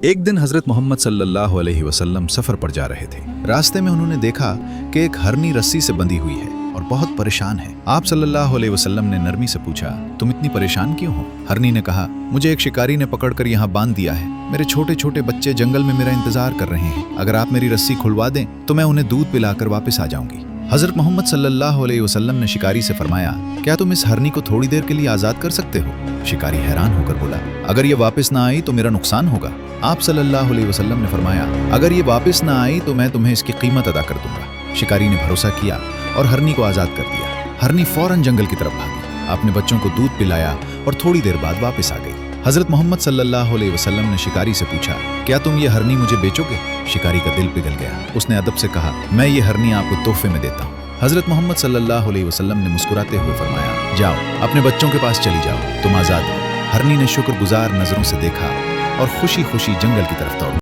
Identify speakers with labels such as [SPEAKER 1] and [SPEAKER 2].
[SPEAKER 1] एक दिन हजरत मोहम्मद सल्लल्लाहु अलैहि वसल्लम सफर पर जा रहे थे। रास्ते में उन्होंने देखा कि एक हरनी रस्सी से बंधी हुई है और बहुत परेशान है। आप सल्लल्लाहु अलैहि वसल्लम ने नरमी से पूछा, तुम इतनी परेशान क्यों हो? हरनी ने कहा, मुझे एक शिकारी ने पकड़कर यहाँ बांध दिया है। मेरे छोटे छोटे बच्चे जंगल में मेरा इंतजार कर रहे हैं। अगर आप मेरी रस्सी खुलवा दें तो मैं उन्हें दूध पिलाकर वापस आ जाऊंगी। हजरत मोहम्मद सल्लल्लाहु अलैहि वसल्लम ने शिकारी से फरमाया, क्या तुम इस हरनी को थोड़ी देर के लिए आजाद कर सकते हो? शिकारी हैरान होकर बोला, अगर ये वापस ना आई तो मेरा नुकसान होगा। आप सल्लल्लाहु अलैहि वसल्लम ने फरमाया, अगर ये वापस ना आई तो मैं तुम्हें इसकी कीमत अदा कर दूंगा। शिकारी ने भरोसा किया और हरनी को आजाद कर दिया। हरनी फौरन जंगल की तरफ भागी, अपने बच्चों को दूध पिलाया और थोड़ी देर बाद वापस आ गई। हजरत मोहम्मद सल्लल्लाहु अलैहि वसल्लम ने शिकारी से पूछा, क्या तुम ये हरनी मुझे बेचोगे? शिकारी का दिल पिघल गया। उसने अदब से कहा, मैं ये हरनी आपको तोहफे में देता हूँ। हजरत मोहम्मद सल्लल्लाहु अलैहि वसल्लम ने मुस्कुराते हुए फरमाया, जाओ अपने बच्चों के पास चली जाओ, तुम आजाद हो। हरनी ने शुक्रगुजार नजरों से देखा और खुशी खुशी जंगल की तरफ दौड़